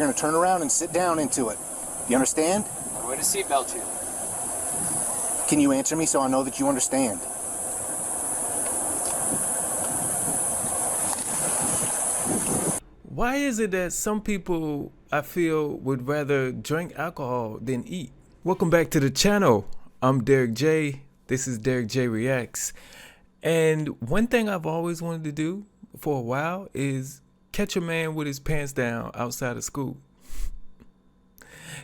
you're going to turn around and sit down into it. You understand? I'm going to seatbelt you. Can you answer me so I know that you understand? Why is it that some people, I feel, would rather drink alcohol than eat? Welcome back to the channel. I'm Derrick J. This is Derrick J Reacts. And one thing I've always wanted to do for a while is catch a man with his pants down outside of school.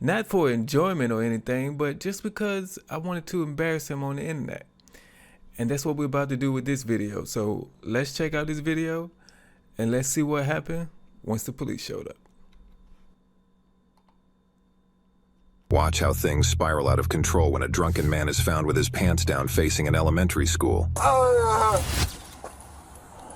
Not for enjoyment or anything, but just because I wanted to embarrass him on the internet. And that's what we're about to do with this video. So let's check out this video and let's see what happened once the police showed up. Watch how things spiral out of control when a drunken man is found with his pants down facing an elementary school.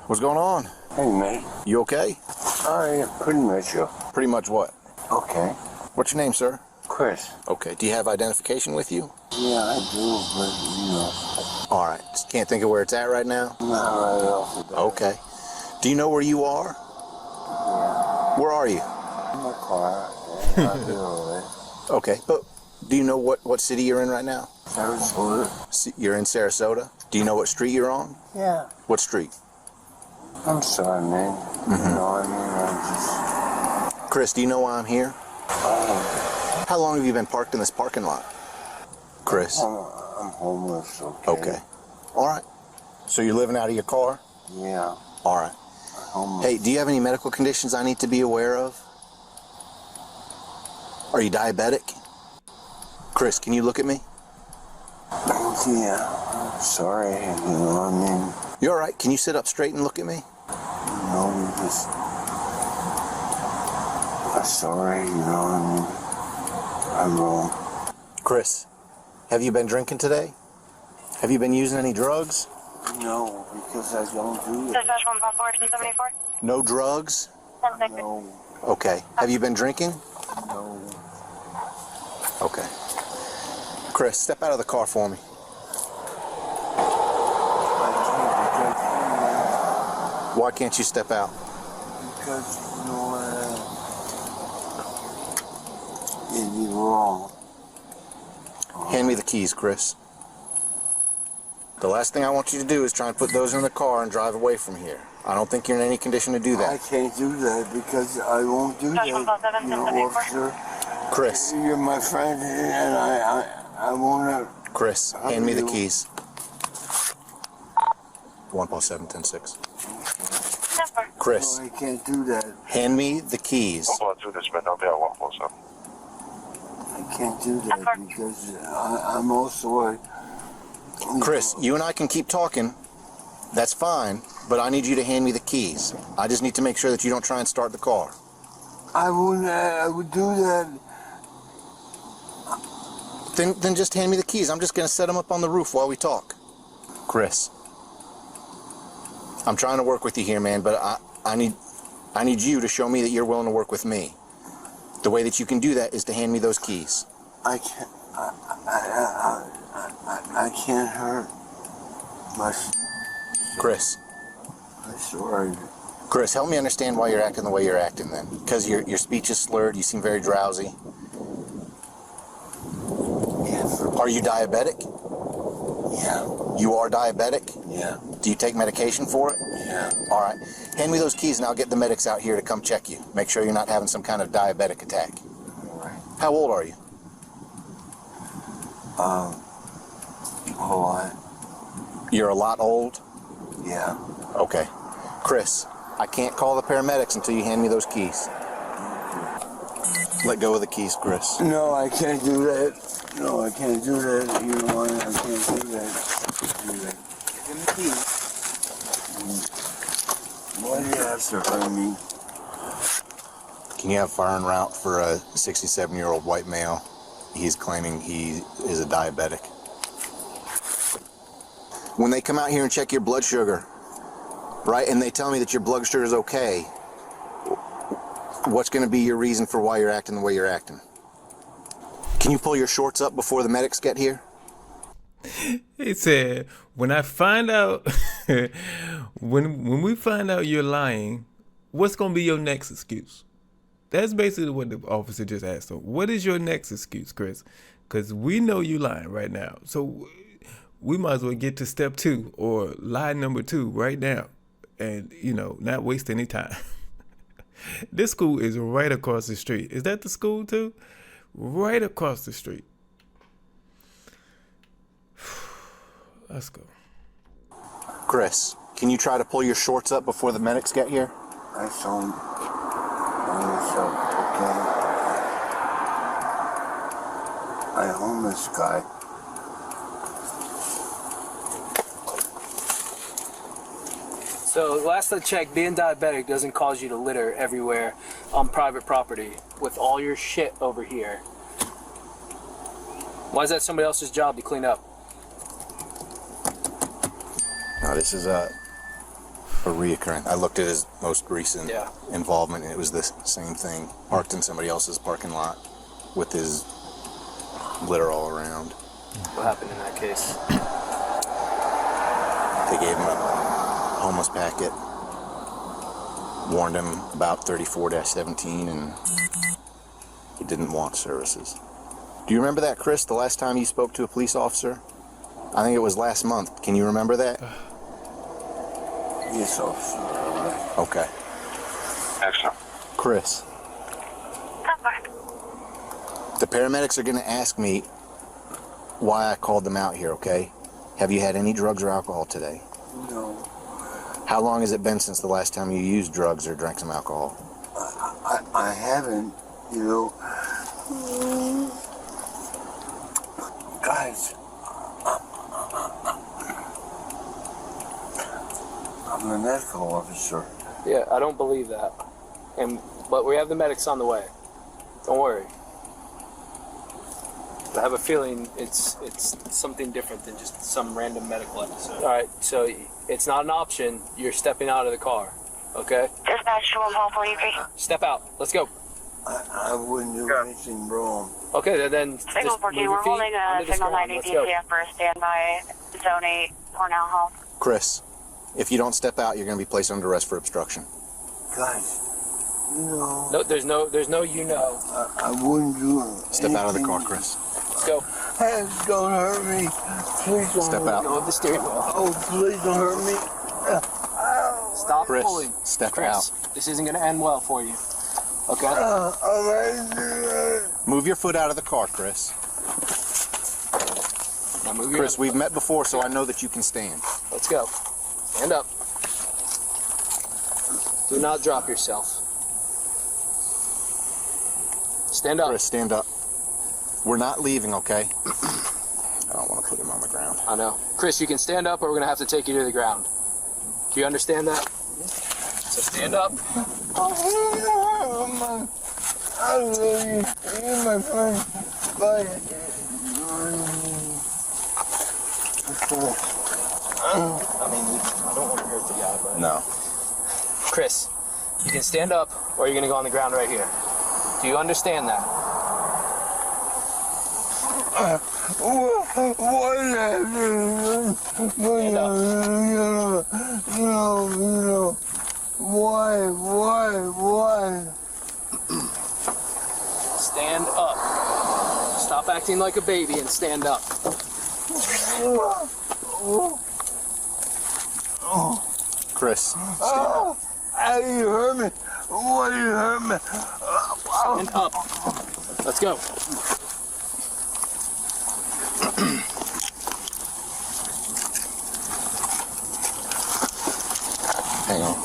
What's going on? Hey, mate. You okay? Yeah, pretty much. Pretty much what? Okay. What's your name, sir? Chris. Okay. Do you have identification with you? Yeah, I do, but, All right. Just can't think of where it's at right now? not right off the bat. Okay. Do you know where you are? Yeah. Where are you? In my car. Yeah, I do all right. Okay. But do you know what city you're in right now? Sarasota. You're in Sarasota? Do you know what street you're on? Yeah. What street? I'm sorry, man. You know, I mean, Chris, do you know why I'm here? I How long have you been parked in this parking lot? Chris? I'm homeless, okay? Okay. All right. So you're living out of your car? Yeah, All right. I'm homeless. Hey, do you have any medical conditions I need to be aware of? Are you diabetic? Chris, can you look at me? Yeah, I'm sorry, you know, I mean, You all right? Can you sit up straight and look at me? you know, I'm sorry, you know, I mean, I'm wrong. Chris, have you been drinking today? Have you been using any drugs? No, because I don't do it. Dispatch 154-74. No drugs? No, Okay. Have you been drinking? no. Okay. Chris, step out of the car for me. Why can't you step out? Because, you know, it'd be wrong. Hand me the keys, Chris. The last thing I want you to do is try and put those in the car and drive away from here. I don't think you're in any condition to do I that. can't do that because I won't do that. You know, officer, Chris, you're my friend and I wanna... Chris, hand me the keys. 147-10-6. Chris, No, I can't do that. hand me the keys. I can't do that because I'm also Chris, you and I can keep talking. That's fine, but I need you to hand me the keys. I just need to make sure that you don't try and start the car. I would do that. Then just hand me the keys. I'm just going to set them up on the roof while we talk. Chris, I'm trying to work with you here, man, but I need you to show me that you're willing to work with me. The way that you can do that is to hand me those keys. I can't. I can't hurt my. Chris, I'm sorry. Chris, help me understand why you're acting the way you're acting then. Because your speech is slurred, you seem very drowsy. Yes. Are you diabetic? Yeah. You are diabetic? Yeah. Do you take medication for it? Yeah. All right. Hand me those keys and I'll get the medics out here to come check you. Make sure you're not having some kind of diabetic attack. All right. How old are you? A lot. You're a lot old? Yeah. Okay. Chris, I can't call the paramedics until you hand me those keys. Let go of the keys, Chris. No, I can't do that. No, I can't do that. You know what? I can't do that. Do that. Give me the keys. Why do you have to hurt me? Can you have fire en route for a 67-year-old white male? He's claiming he is a diabetic. When they come out here and check your blood sugar, right, and they tell me that your blood sugar is okay, what's going to be your reason for why you're acting the way you're acting? Can you pull your shorts up before the medics get here? He said, when I find out, when we find out you're lying, what's going to be your next excuse? That's basically what the officer just asked him. What is your next excuse, Chris? Because we know you lying right now. So we might as well get to step 2 or lie number 2 right now. And, not waste any time. This school is right across the street. Is that the school too? Right across the street. Let's go. Chris, can you try to pull your shorts up before the medics get here? I saw him on myself, okay? I own this guy. So last I checked, being diabetic doesn't cause you to litter everywhere on private property with all your shit over here. Why is that somebody else's job to clean up? No, this is a reoccurring. I looked at his most recent involvement, and it was the same thing. Parked in somebody else's parking lot with his litter all around. What happened in that case? They gave him a homeless packet, warned him about 34-17, and he didn't want services. Do you remember that, Chris, the last time you spoke to a police officer? I think it was last month. Can you remember that? Yes, officer. Okay. Excellent. Chris, the paramedics are going to ask me why I called them out here, okay? Have you had any drugs or alcohol today? No. How long has it been since the last time you used drugs or drank some alcohol? I haven't, Guys, I'm the medical officer. Yeah, I don't believe that. But we have the medics on the way. Don't worry. I have a feeling it's something different than just some random medical episode. All right, so it's not an option. You're stepping out of the car, okay? Dispatch to 143. Step out. Let's go. I wouldn't do anything wrong. Okay, then Signal just 14, move your we're feet holding onto the signal ground. 90 Let's go. DCF for a standby, zone 8, Cornell Health. Chris, if you don't step out, you're going to be placed under arrest for obstruction. Guys, No, there's no I wouldn't do anything. Step out of the car, Chris. Let's go. Hey, don't hurt me. Please don't Step hurt out. Go with the steering wheel. Oh, please don't hurt me. Stop Chris, pulling. step Chris, out. this isn't going to end well for you. Okay? Move your foot out of the car, Chris. Now move your Chris, we've met before, so I know that you can stand. Let's go. Stand up. Do not drop yourself. Stand up. Chris, stand up. We're not leaving, okay? I don't want to put him on the ground. I know. Chris, you can stand up or we're going to have to take you to the ground. Do you understand that? So stand up. I love you. You're my friend. Bye. I don't want to hurt the guy, but... No. Chris, you can stand up or you're going to go on the ground right here. Do you understand that? What Why? Stand up. Stop acting like a baby and stand up. Chris, stand up. How do you hurt me? Why do you hurt me? Stand up. Let's go. Hang on.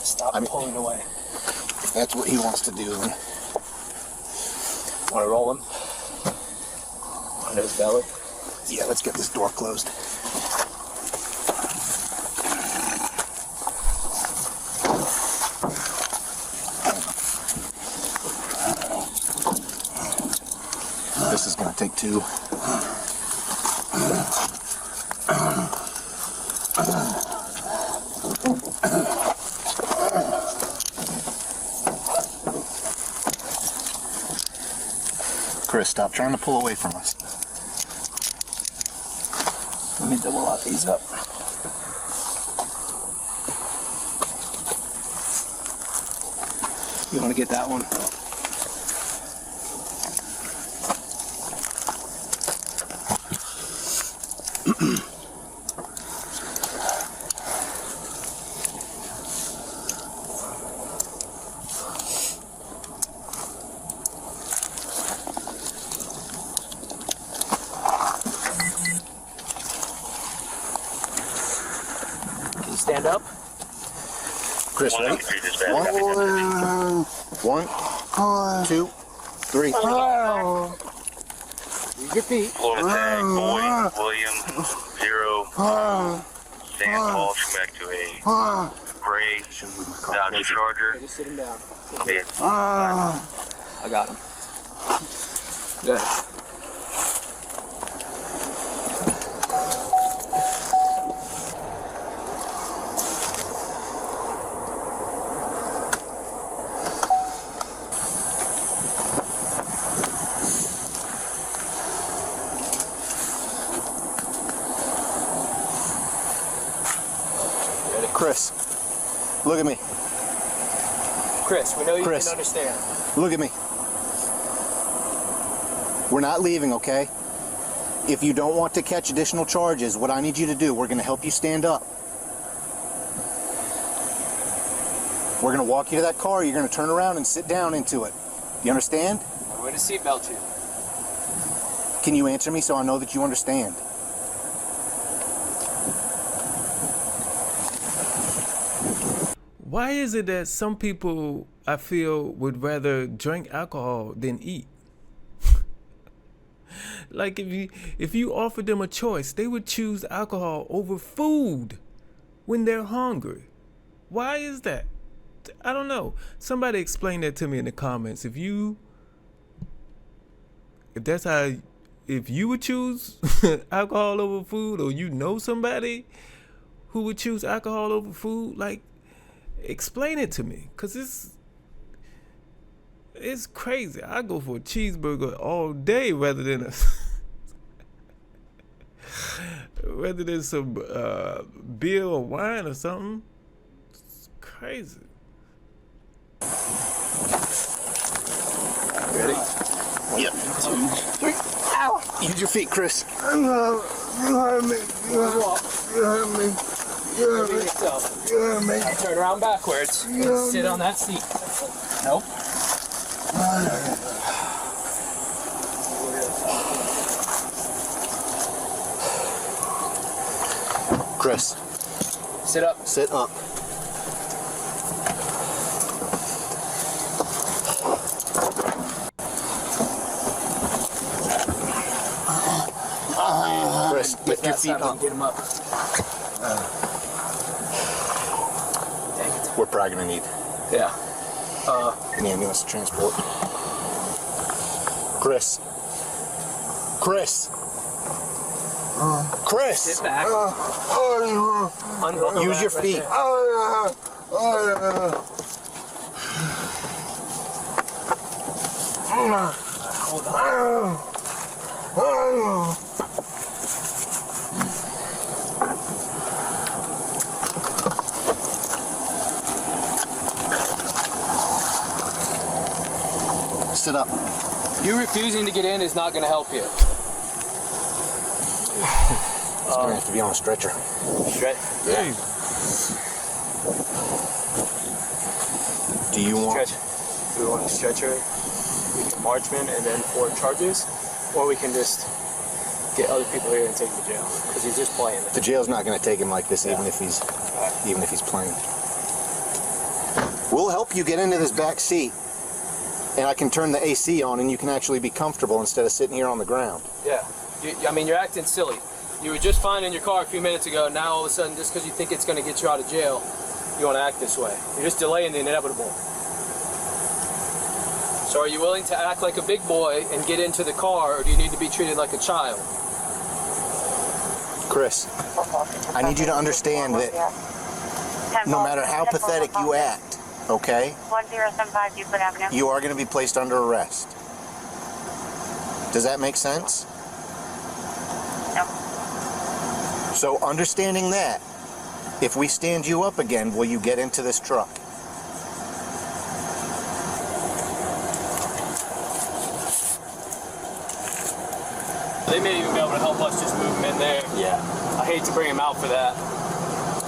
Stop pulling away. If that's what he wants to do, then... Want to roll him? Under his belly? Yeah, let's get this door closed. This is going to take two. Chris, stop trying to pull away from us. me double lock these up. You want to get that one? Can you stand up? Chris, ready? 1, 2, 3. Use your feet. Florida tag, Boyd, William, 0. Stand tall, come back to a gray Dodge Charger. Okay, just sit him down. Yeah. I got him. Good. Chris, look at me. Chris, we know you Chris. can understand. Look at me. We're not leaving, okay? If you don't want to catch additional charges, what I need you to do, we're going to help you stand up. We're going to walk you to that car. You're going to turn around and sit down into it. You understand? I'm going to seatbelt you. Can you answer me so I know that you understand? Why is it that some people, I feel, would rather drink alcohol than eat? Like if you offered them a choice, they would choose alcohol over food when they're hungry. Why is that? I don't know. Somebody explain that to me in the comments. If you would choose alcohol over food, or you know somebody who would choose alcohol over food, like, explain it to me, cause it's crazy. I go for a cheeseburger all day rather than some beer or wine or something. It's crazy. Ready? Yep. 2, 3. Ow! Use your feet, Chris. You hurt me. Turn around backwards and sit on that seat. Nope. Chris. Sit up. Sit up. Chris, lift your feet up. Get him up. We're probably gonna need Yeah. an ambulance to transport. Chris. Chris. Chris. Sit back. Use your feet. Hold on. Sit up. You refusing to get in is not going to help you. He's gonna have to be on a stretcher. Straight. Hey, Do you want? Stretch. Do we want a stretcher? We can march him and then 4 charges, or we can just get other people here and take him to jail because he's just playing. The jail's not gonna take him like this, even if he's playing. We'll help you get into this back seat, and I can turn the AC on, and you can actually be comfortable instead of sitting here on the ground. Yeah. I mean, you're acting silly. You were just fine in your car a few minutes ago. Now all of a sudden, just because you think it's going to get you out of jail, you want to act this way. You're just delaying the inevitable. So are you willing to act like a big boy and get into the car, or do you need to be treated like a child? Chris, I need you to understand that no matter how pathetic you act, okay, 1075 Euclid Avenue. you are going to be placed under arrest. Does that make sense? No. So understanding that, if we stand you up again, will you get into this truck? They may even be able to help us just move him in there. Yeah. I hate to bring him out for that.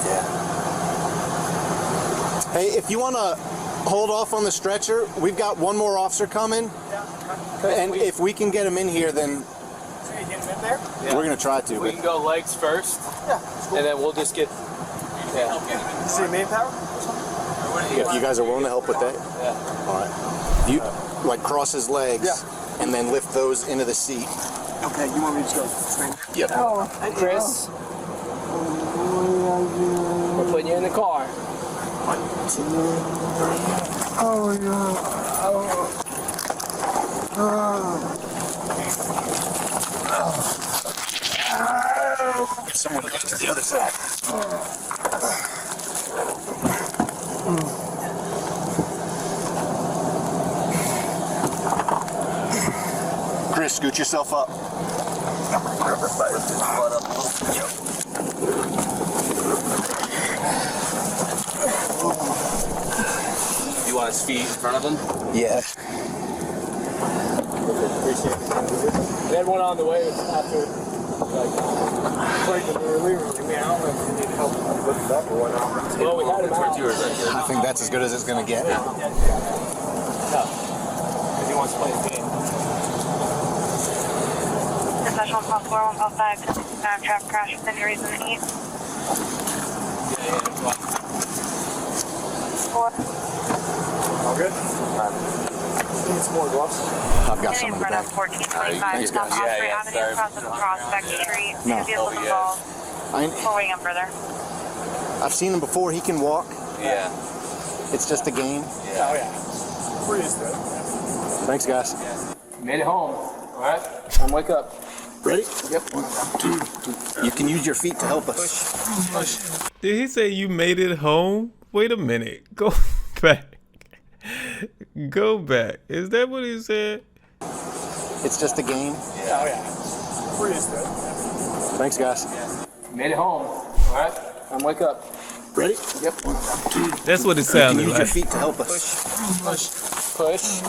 Yeah. Hey, if you want to hold off on the stretcher, we've got one more officer coming. And if we can get him in here, then So you get him in there? we're going to try to. We can go legs first. Yeah. Cool. And then we'll just get. Yeah. You see manpower? If you guys are willing to help with that. Yeah. All right. You like cross his legs and then lift those into the seat. Okay, you want me to just go? Yep. Hey, Chris. We're putting you in the car. Oh, yeah. Someone goes to the other side. Chris, scoot yourself up. You want his feet in front of him? Yeah. Appreciate it. We had one on the way after, Breaking the reliever. I mean, I don't know if you need help lifting up or whatnot. well, we had him out. I think that's as good as it's going to get. No. Because he wants to play the game. Special call 4155, traffic crash with injuries in the east. Yeah. Four. All good? Need some more gloves? I've got some In in the front back. of 1425, South Osprey Avenue, cross of Prospect Street. No. Two vehicles involved. We're waiting up further. I've seen him before. He can walk. Yeah. It's just a game. Oh, yeah. We're used to it. Thanks, guys. Made it home. All right. And wake up. Ready? Yep. You can use your feet to help us. Push. Did he say you made it home? Wait a minute. Go back. Go back. Is that what he said? It's just a game. Oh, yeah. We're used to it. Thanks, guys. Made it home. All right. And wake up. Ready? Yep. That's what it You can sounded use your like. feet to help us. Push.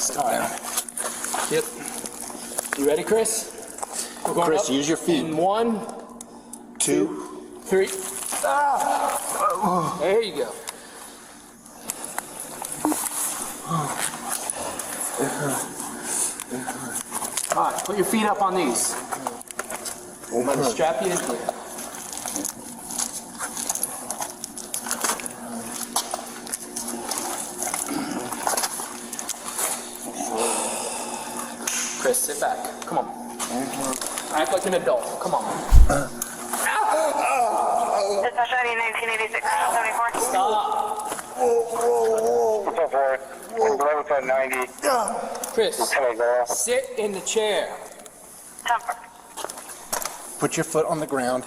Sit down. Yep. You ready, Chris? We're going Chris, up use your feet. in 1, 2. 3. There you go. All right, put your feet up on these. I'm going to strap you in here. Chris, sit back. Come on. Act like an adult. Come on. Dispatch ID 1986, 74. Stop. What's up, Warren? 1190. Chris, Can I go? sit in the chair. Temper. Put your foot on the ground.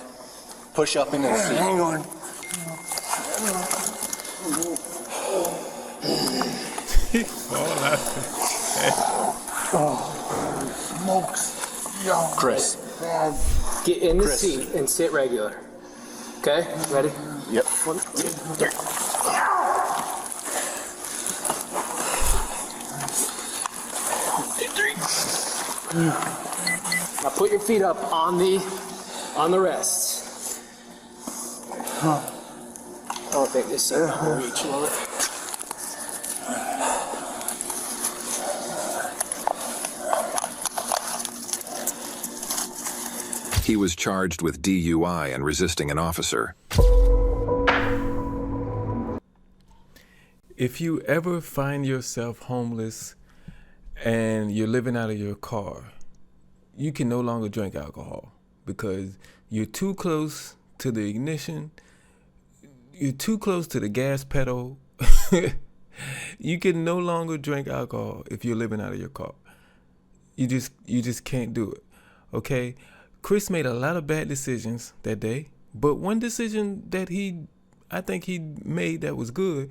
Push up into the seat. Hang on. Smokes. Yo. Chris. Get in the Chris. seat and sit regular. Okay? Ready? Yep. 1, 2, 3. Now put your feet up on the rests. I don't think this seat will reach, will it? He was charged with DUI and resisting an officer. If you ever find yourself homeless and you're living out of your car, you can no longer drink alcohol because you're too close to the ignition, you're too close to the gas pedal. You can no longer drink alcohol if you're living out of your car. You just can't do it. Okay? Chris made a lot of bad decisions that day, but one decision that I think he made that was good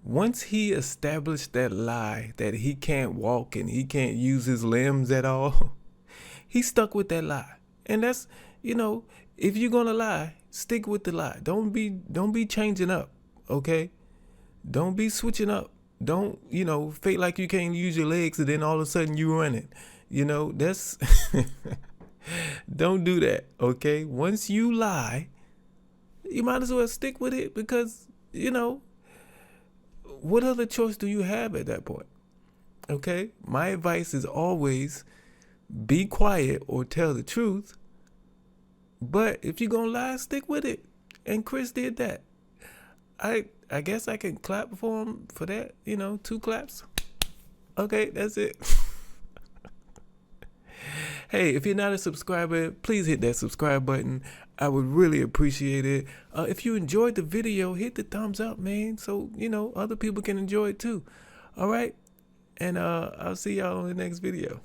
once he established that lie that he can't walk and he can't use his limbs at all, he stuck with that lie. And that's, you know, if you're gonna lie, stick with the lie. Don't be changing up, okay? Don't be switching up. Don't, you know, fake like you can't use your legs and then all of a sudden you running. You know, that's don't do that, okay? Once you lie, you might as well stick with it because, you know, what other choice do you have at that point? Okay? My advice is always be quiet or tell the truth. But if you're going to lie, stick with it. And Chris did that. I guess I can clap for him for that. You know, 2 claps. Okay, that's it. Hey, if you're not a subscriber, please hit that subscribe button. I would really appreciate it. If you enjoyed the video, hit the thumbs up, man. So, you know, other people can enjoy it too. All right? And I'll see y'all on the next video.